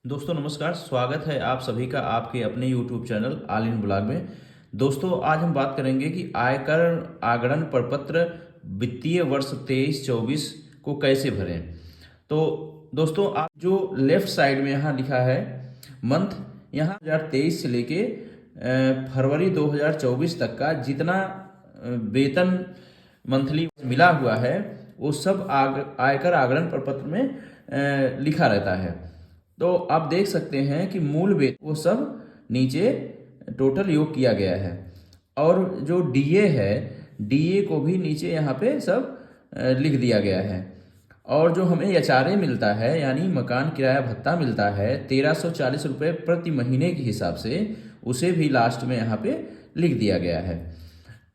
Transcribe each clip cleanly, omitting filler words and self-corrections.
दोस्तों नमस्कार, स्वागत है आप सभी का आपके अपने YouTube channel all in blog में। दोस्तों आज हम बात करेंगे कि आयकर आगरण प्रपत्र वित्तीय वर्ष 23-24 को कैसे भरें। तो दोस्तों आप जो लेफ्ट साइड में यहाँ लिखा है मंथ, यहाँ 2023 से लेके फरवरी 2024 तक का जितना वेतन मंथली मिला हुआ है वो सब आयकर आगरण प्रपत्र में लिखा रहता है। तो आप देख सकते हैं कि मूल वेतन वो सब नीचे टोटल योग किया गया है, और जो डीए है डीए को भी नीचे यहाँ पे सब लिख दिया गया है। और जो हमें एचआरए मिलता है यानी मकान किराया भत्ता मिलता है 1340 रुपये प्रति महीने के हिसाब से, उसे भी लास्ट में यहाँ पे लिख दिया गया है।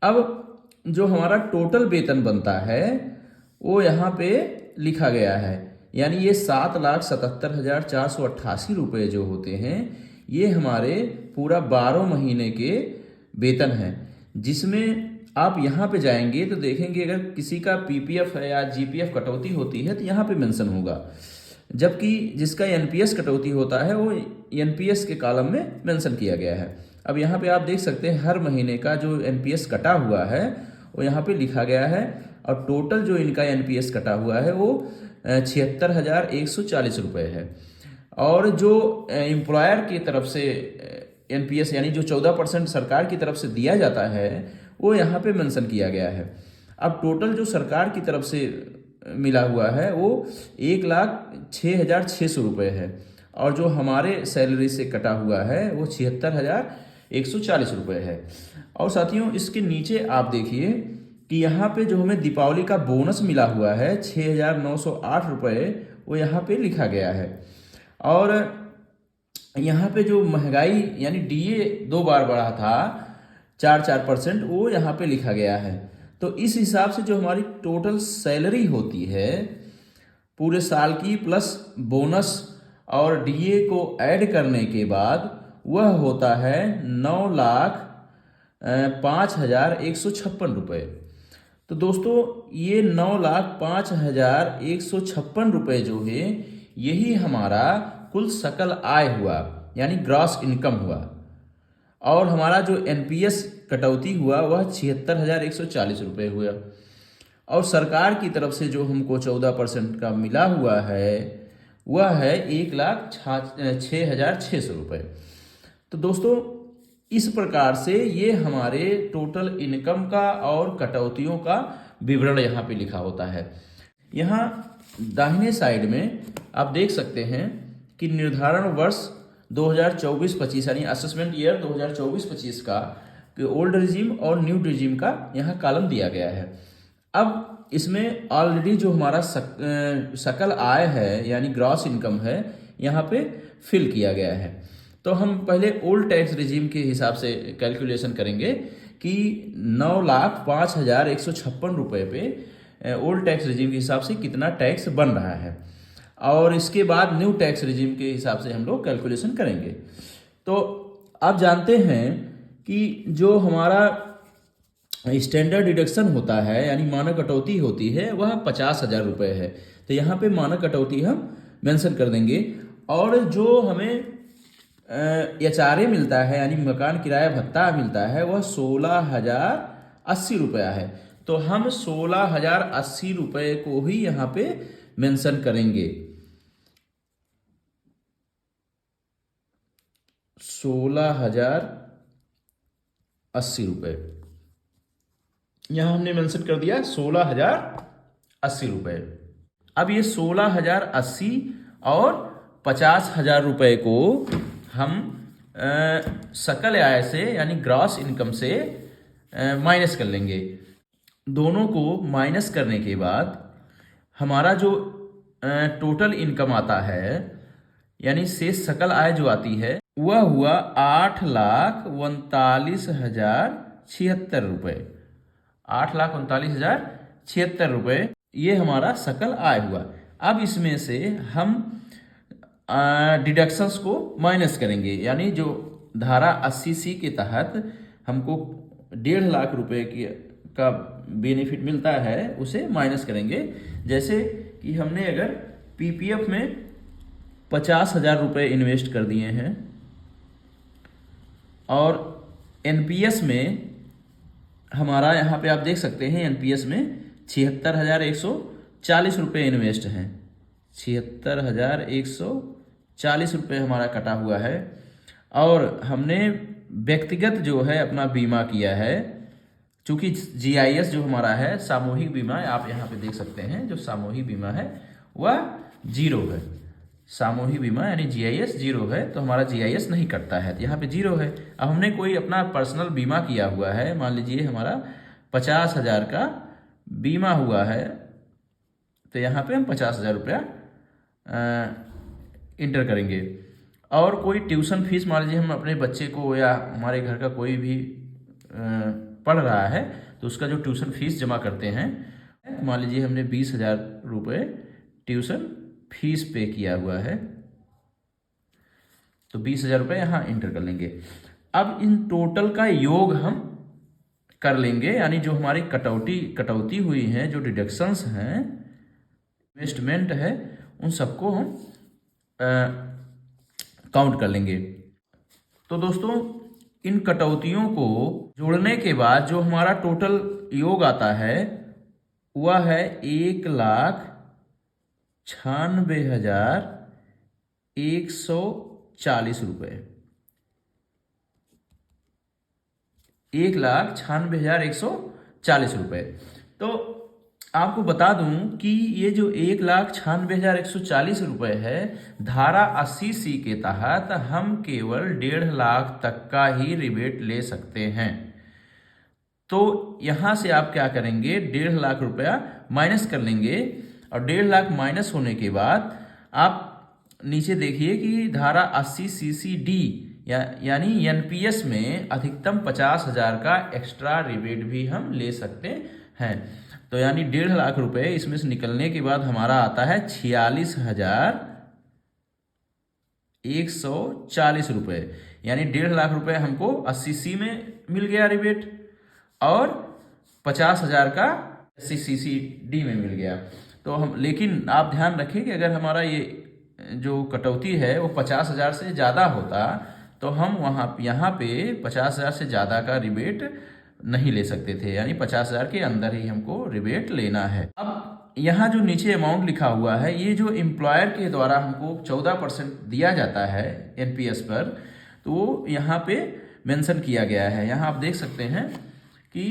अब जो हमारा टोटल वेतन बनता है वो यहाँ पे लिखा गया है, यानी ये 7,77,488 रुपये जो होते हैं ये हमारे पूरा 12 महीने के वेतन हैं। जिसमें आप यहाँ पे जाएंगे तो देखेंगे अगर किसी का पीपीएफ है या जीपीएफ कटौती होती है तो यहाँ पे मेंशन होगा, जबकि जिसका एनपीएस कटौती होता है वो एनपीएस के कॉलम में मेंशन किया गया है। अब यहाँ पे आप देख सकते हैं हर महीने का जो एनपीएस कटा हुआ है वो यहाँ पे लिखा गया है, और टोटल जो इनका एनपीएस कटा हुआ है वो 76,140 रुपये है। और जो एम्प्लॉयर की तरफ से एनपीएस यानी जो 14% सरकार की तरफ से दिया जाता है वो यहाँ पे मेंशन किया गया है। अब टोटल जो सरकार की तरफ से मिला हुआ है वो 1,06,600 रुपये है, और जो हमारे सैलरी से कटा हुआ है वो 76,140 रुपये है। और साथियों इसके नीचे आप देखिए कि यहाँ पे जो हमें दीपावली का बोनस मिला हुआ है 6,908 रुपये, वो यहाँ पे लिखा गया है। और यहाँ पे जो महंगाई यानी डीए 2 बार बढ़ा था 4%, वो यहाँ पे लिखा गया है। तो इस हिसाब से जो हमारी टोटल सैलरी होती है पूरे साल की प्लस बोनस और डीए को ऐड करने के बाद वह होता है 9,05,156 रुपये। तो दोस्तों ये 9,05,156 रुपये जो है यही हमारा कुल सकल आय हुआ, यानी ग्रॉस इनकम हुआ। और हमारा जो एनपीएस कटौती हुआ वह 76,140 रुपये हुआ, और सरकार की तरफ से जो हमको 14% का मिला हुआ है वह है 1,06,600 रुपये। तो दोस्तों इस प्रकार से ये हमारे टोटल इनकम का और कटौतियों का विवरण यहाँ पे लिखा होता है। यहाँ दाहिने साइड में आप देख सकते हैं कि निर्धारण वर्ष 2024-25 यानी असेसमेंट ईयर 2024-25 का ओल्ड रिजीम और न्यू रिजीम का यहाँ कॉलम दिया गया है। अब इसमें ऑलरेडी जो हमारा सकल आय है यानी ग्रॉस इनकम है यहाँ पे फिल किया गया है। तो हम पहले ओल्ड टैक्स रिजीम के हिसाब से कैलकुलेशन करेंगे कि 9,05,156 रुपये पे ओल्ड टैक्स रिजीम के हिसाब से कितना टैक्स बन रहा है, और इसके बाद न्यू टैक्स रिजीम के हिसाब से हम लोग कैलकुलेशन करेंगे। तो आप जानते हैं कि जो हमारा स्टैंडर्ड डिडक्शन होता है यानी मानक कटौती होती है वह 50,000 रुपये है। तो यहाँ पे मानक कटौती हम मेंशन कर देंगे। और जो हमें एचआरए मिलता है यानी मकान किराया भत्ता मिलता है वह 16,080 रुपया है। तो हम 16,080 रुपये को ही यहाँ पे मेंशन करेंगे। 16,080 रुपये यहाँ हमने मेंशन कर दिया 16,080 रुपये। अब ये 16,080 और 50,000 रुपये को हम सकल आय से यानी ग्रॉस इनकम से माइनस कर लेंगे। दोनों को माइनस करने के बाद हमारा जो टोटल इनकम आता है यानी शेष सकल आय जो आती है वह हुआ 8,39,076 रुपये। 8,39,076 रुपये ये हमारा सकल आय हुआ। अब इसमें से हम डिडक्शंस को माइनस करेंगे, यानी जो धारा 80C के तहत हमको 1.5 लाख रुपए का बेनिफिट मिलता है उसे माइनस करेंगे। जैसे कि हमने अगर पीपीएफ में 50,000 रुपये इन्वेस्ट कर दिए हैं और एनपीएस में हमारा यहाँ पे आप देख सकते हैं एनपीएस में 76,140 रुपये इन्वेस्ट हैं। 76,140 रुपये हमारा कटा हुआ है और हमने व्यक्तिगत जो है अपना बीमा किया है, चूँकि जीआईएस जो हमारा है सामूहिक बीमा, आप यहाँ पे देख सकते हैं जो सामूहिक बीमा है वह 0 है। सामूहिक बीमा यानी जीआईएस 0 है, तो हमारा जीआईएस नहीं कटता है, तो यहाँ पे 0 है। अब हमने कोई अपना पर्सनल बीमा किया हुआ है, मान लीजिए हमारा 50,000 का बीमा हुआ है, तो यहाँ पे हम 50,000 रुपया इंटर करेंगे। और कोई ट्यूशन फीस मान लीजिए हम अपने बच्चे को या हमारे घर का कोई भी पढ़ रहा है तो उसका जो ट्यूशन फीस जमा करते हैं, मान लीजिए हमने 20,000 रुपये ट्यूशन फीस पे किया हुआ है, तो 20,000 रुपये यहाँ इंटर कर लेंगे। अब इन टोटल का योग हम कर लेंगे, यानी जो हमारी कटौती हुई है, जो डिडक्शंस हैं, इन्वेस्टमेंट है, उन सबको हम काउंट कर लेंगे। तो दोस्तों इन कटौतियों को जोड़ने के बाद जो हमारा टोटल योग आता है वह है 1,96,140 रुपये। 1,96,140 रुपये। तो आपको बता दूं कि ये जो 1,96,140 रुपये है, धारा 80C के तहत हम केवल 1.5 लाख तक का ही रिबेट ले सकते हैं। तो यहाँ से आप क्या करेंगे, 1.5 लाख रुपया माइनस कर लेंगे और 1.5 लाख माइनस होने के बाद आप नीचे देखिए कि धारा 80CCD यानी एनपीएस में अधिकतम 50,000 का एक्स्ट्रा रिबेट भी हम ले सकते हैं। तो यानी 1.5 लाख रुपए इसमें से निकलने के बाद हमारा आता है 46,140 रुपये। यानी 1.5 लाख रुपए हमको 80C में मिल गया रिबेट और 50,000 का 80CCD में मिल गया। तो हम, लेकिन आप ध्यान रखें कि अगर हमारा ये जो कटौती है वो 50,000 से ज़्यादा होता तो हम यहाँ पे 50,000 से ज़्यादा का रिबेट नहीं ले सकते थे, यानी 50,000 के अंदर ही हमको रिबेट लेना है। अब यहाँ जो नीचे अमाउंट लिखा हुआ है, ये जो एम्प्लॉयर के द्वारा हमको 14% दिया जाता है एनपीएस पर, तो यहाँ पे मेंशन किया गया है। यहाँ आप देख सकते हैं कि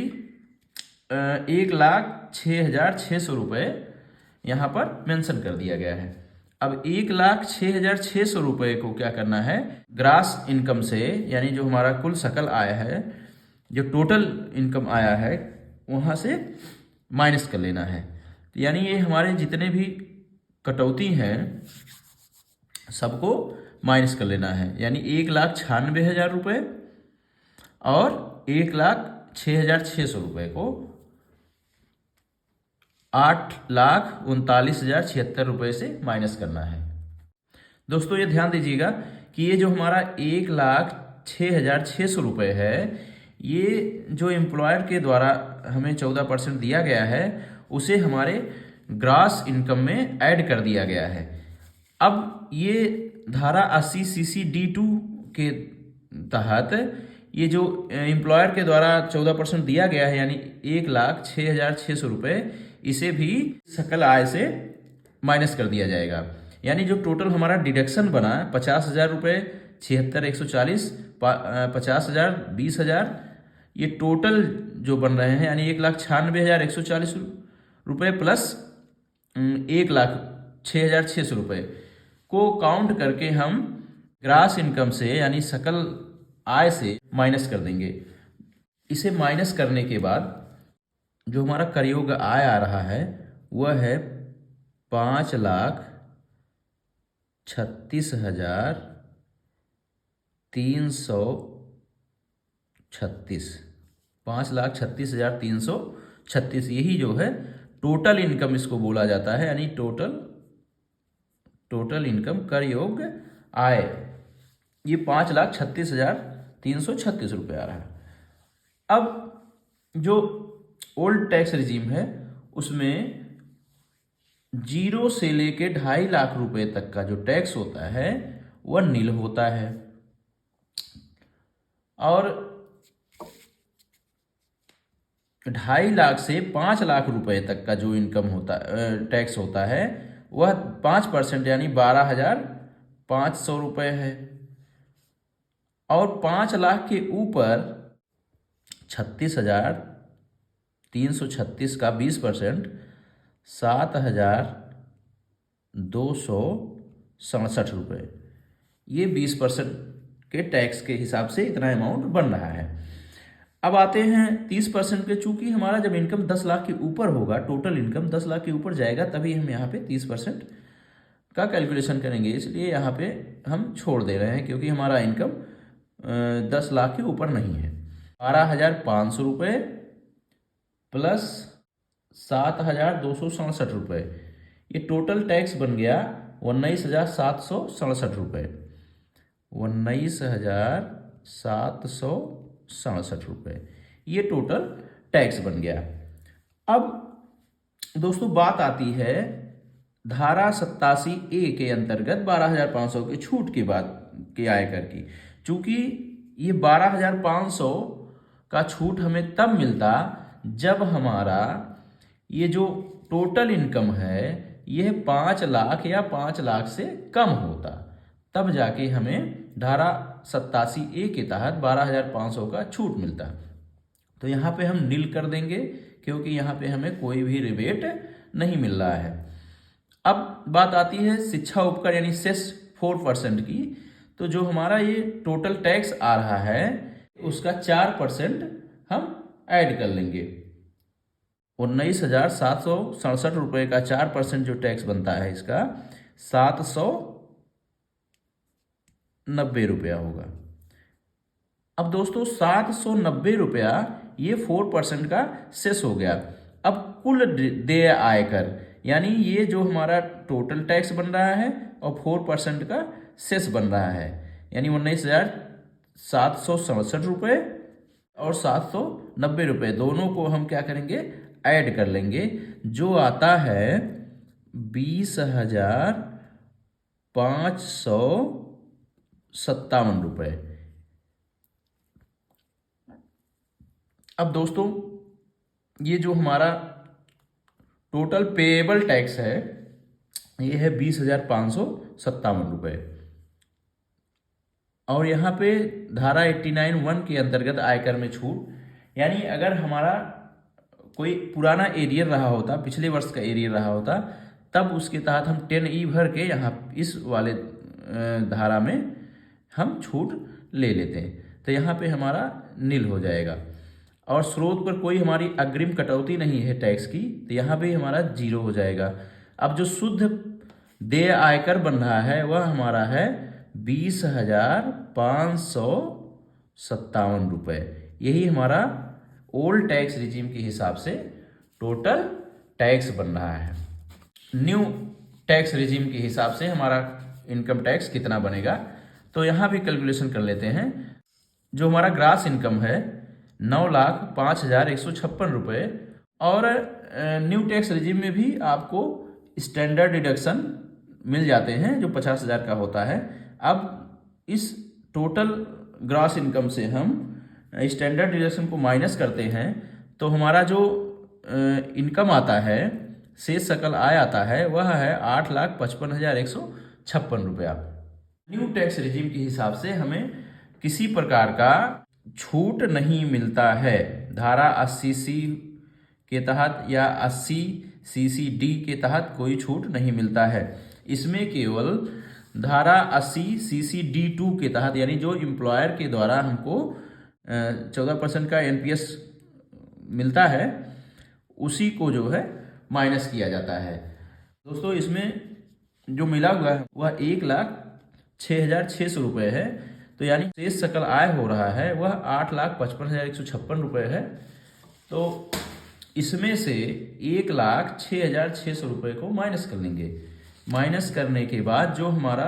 1,06,600 रुपये यहाँ पर मेंशन कर दिया गया है। अब 1,06,600 रुपये को क्या करना है, ग्रास इनकम से, यानी जो हमारा कुल सकल आय है, जो टोटल इनकम आया है, वहाँ से माइनस कर लेना है। तो यानी ये हमारे जितने भी कटौती हैं सबको माइनस कर लेना है। यानी 1,96,000 रुपये और 1,06,600 रुपये को 8,39,076 रुपये से माइनस करना है। दोस्तों ये ध्यान दीजिएगा कि ये जो हमारा 1,06,600 रुपये है, ये जो एम्प्लॉयर के द्वारा हमें 14% दिया गया है, उसे हमारे ग्रास इनकम में ऐड कर दिया गया है। अब ये धारा 80CCD2 के तहत ये जो एम्प्लॉयर के द्वारा 14% दिया गया है, यानी 1,06,600 रुपये, इसे भी सकल आय से माइनस कर दिया जाएगा। यानी जो टोटल हमारा डिडक्शन बना 50,000 रुपये, 76,140, 50,000, 20,000, ये टोटल जो बन रहे हैं, यानी 1,96,140 रुपये प्लस 1,06,600 रुपये को काउंट करके हम ग्रास इनकम से यानी सकल आय से माइनस कर देंगे। इसे माइनस करने के बाद जो हमारा करयोग आय आ रहा है वह है 5,36,336। 5,36,336 यही जो है टोटल इनकम इसको बोला जाता है, यानी टोटल इनकम कर योग आय, ये 5,36,336 रुपये आ रहा है। अब जो ओल्ड टैक्स रिजीम है उसमें जीरो से लेके 2.5 लाख रुपए तक का जो टैक्स होता है वह नील होता है। और 2.5 लाख से 5 लाख रुपए तक का जो इनकम होता टैक्स होता है वह 5% यानी 12,500 रुपये है। और 5 लाख के ऊपर 36,336 का 20%, 7,267 रुपये, ये 20% के टैक्स के हिसाब से इतना अमाउंट बन रहा है। अब आते हैं 30% के। चूंकि हमारा जब इनकम 10 लाख के ऊपर होगा, टोटल इनकम 10 लाख के ऊपर जाएगा, तभी हम यहाँ पे 30% का कैलकुलेशन करेंगे, इसलिए यहाँ पे हम छोड़ दे रहे हैं क्योंकि हमारा इनकम 10 लाख के ऊपर नहीं है। 12,500 रुपये प्लस 7,267 रुपये, ये टोटल टैक्स बन गया 19,767 रुपये। 19,767 रुपये ये टोटल टैक्स बन गया। अब दोस्तों बात आती है धारा 87A के अंतर्गत 12,500 की छूट की बात के आयकर की। चूंकि ये 12,500 का छूट हमें तब मिलता जब हमारा ये जो टोटल इनकम है यह 5 लाख या 5 लाख से कम होता, तब जाके हमें धारा 87A के तहत 12,500 का छूट मिलता। तो यहाँ पे हम नील कर देंगे क्योंकि यहाँ पे हमें कोई भी रिबेट नहीं मिल रहा है। अब बात आती है शिक्षा उपकर यानी सेस 4% की। तो जो हमारा ये टोटल टैक्स आ रहा है उसका 4% हम ऐड कर लेंगे। 19,767 रुपये का 4% जो टैक्स बनता है इसका 790 रुपया होगा। अब दोस्तों 790 रुपया ये 4% का सेस हो गया। अब कुल देय आयकर यानी ये जो हमारा टोटल टैक्स बन रहा है और 4% का सेस बन रहा है, यानी 19,767 रुपये और 790 रुपये दोनों को हम क्या करेंगे, ऐड कर लेंगे, जो आता है 20,557 रुपये। अब दोस्तों ये जो हमारा टोटल पेएबल टैक्स है ये है 20,557 रुपये। और यहाँ पे धारा 89(1) के अंतर्गत आयकर में छूट, यानी अगर हमारा कोई पुराना एरियर रहा होता, पिछले वर्ष का एरियर रहा होता, तब उसके तहत हम 10E भर के यहाँ इस वाले धारा में हम छूट ले लेते हैं, तो यहाँ पे हमारा नील हो जाएगा। और स्रोत पर कोई हमारी अग्रिम कटौती नहीं है टैक्स की, तो यहाँ पे हमारा 0 हो जाएगा। अब जो शुद्ध देय आयकर बन रहा है वह हमारा है 20,557 रुपये। यही हमारा ओल्ड टैक्स रिजीम के हिसाब से टोटल टैक्स बन रहा है। न्यू टैक्स रिजीम के हिसाब से हमारा इनकम टैक्स कितना बनेगा, तो यहाँ भी कैलकुलेशन कर लेते हैं। जो हमारा ग्रास इनकम है 9,05,156 रुपये, और न्यू टैक्स रिजीम में भी आपको स्टैंडर्ड डिडक्शन मिल जाते हैं जो 50,000 का होता है। अब इस टोटल ग्रॉस इनकम से हम स्टैंडर्ड डिडक्शन को माइनस करते हैं तो हमारा जो इनकम आता है, शेष सकल आय आता है, वह है 8,55,156 रुपया। न्यू टैक्स रिजीम के हिसाब से हमें किसी प्रकार का छूट नहीं मिलता है। धारा 80C के तहत या 80CCD के तहत कोई छूट नहीं मिलता है। इसमें केवल धारा 80CCD2 के तहत, यानी जो एम्प्लॉयर के द्वारा हमको 14% का NPS मिलता है, उसी को जो है माइनस किया जाता है। दोस्तों इसमें जो मिला हुआ है वह 1,06,600 रुपये है, तो यानी शेष सकल आय हो रहा है वह 8,55,156 रुपये है। तो इसमें से 1,06,600 रुपये को माइनस कर लेंगे। माइनस करने के बाद जो हमारा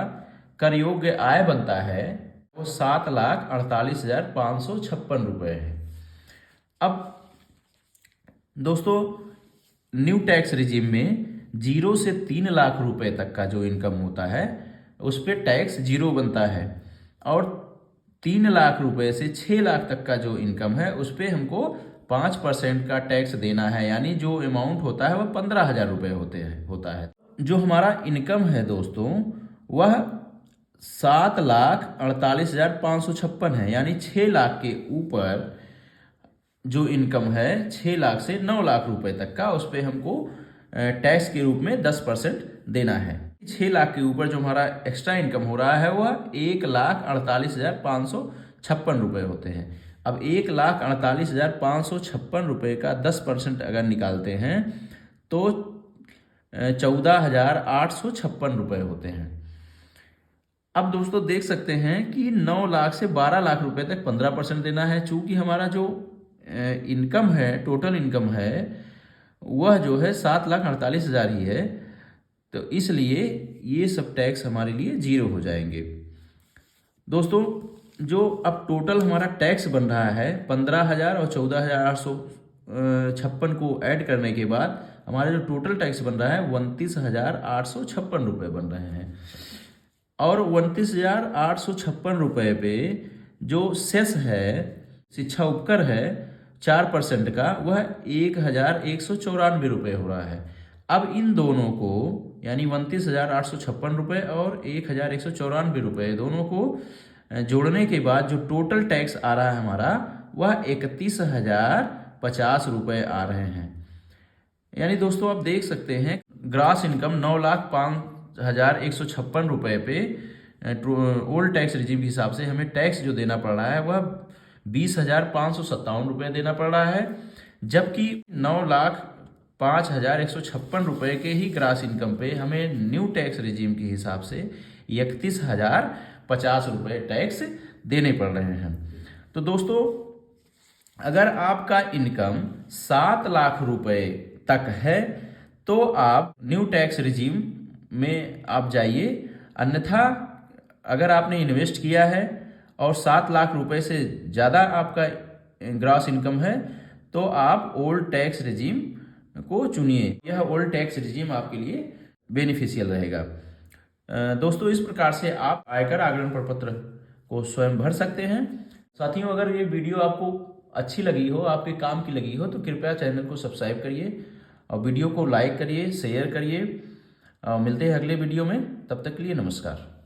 कर योग्य आय बनता है वो 7,48,556 रुपये है। अब दोस्तों न्यू टैक्स रिजीम में 0 से 3 लाख रुपए तक का जो इनकम होता है उस पर टैक्स 0 बनता है, और 3 लाख रुपए से 6 लाख तक का जो इनकम है उस पर हमको 5% का टैक्स देना है, यानी जो अमाउंट होता है वह 15,000 रुपये होता है। जो हमारा इनकम है दोस्तों वह 7,48,556 है, यानी 6 लाख के ऊपर जो इनकम है 6 लाख से 9 लाख रुपए तक का, उस पर हमको टैक्स के रूप में 10% देना है। 6 लाख के ऊपर जो हमारा एक्स्ट्रा इनकम हो रहा है वह 1,48,556 रुपये होते हैं। अब 1,48,556 रुपये का 10% अगर निकालते हैं तो 14,856 रुपये होते हैं। अब दोस्तों देख सकते हैं कि 9 लाख से 12 लाख रुपए तक 15% देना है। चूंकि हमारा जो इनकम है, टोटल इनकम है, वह जो है 7,48,000 ही है, तो इसलिए ये सब टैक्स हमारे लिए 0 हो जाएंगे। दोस्तों जो अब टोटल हमारा टैक्स बन रहा है 15,000 और 14,856 को ऐड करने के बाद हमारा जो टोटल टैक्स बन रहा है 29,856 रुपये बन रहे हैं। और 29,856 रुपये पे जो सेस है, शिक्षा उपकर है 4% का, वह 1,194 रुपये हो रहा है। अब इन दोनों को, यानी 29,856 रुपये और 1,194 रुपये, दोनों को जोड़ने के बाद जो टोटल टैक्स आ रहा है हमारा वह 31,050 रुपये आ रहे हैं। यानी दोस्तों आप देख सकते हैं ग्रास इनकम 9,05,156 रुपये पे ओल्ड टैक्स रिजीम के हिसाब से हमें टैक्स जो देना पड़ रहा है वह 20,557 रुपये देना पड़ रहा है, जबकि 9,05,156 रुपये के ही ग्रास इनकम पे हमें न्यू टैक्स रिजीम के हिसाब से 31,050 रुपये टैक्स देने पड़ रहे हैं। तो दोस्तों अगर आपका इनकम 7 लाख रुपए तक है तो आप न्यू टैक्स रिजीम में आप जाइए, अन्यथा अगर आपने इन्वेस्ट किया है और 7 लाख रुपए से ज़्यादा आपका ग्रॉस इनकम है तो आप ओल्ड टैक्स रिजीम को चुनिए। यह ओल्ड टैक्स रिजीम आपके लिए बेनिफिशियल रहेगा। दोस्तों इस प्रकार से आप आयकर आगरण प्रपत्र को स्वयं भर सकते हैं। साथियों अगर ये वीडियो आपको अच्छी लगी हो, आपके काम की लगी हो, तो कृपया चैनल को सब्सक्राइब करिए और वीडियो को लाइक करिए, शेयर करिए। मिलते हैं अगले वीडियो में, तब तक के लिए नमस्कार।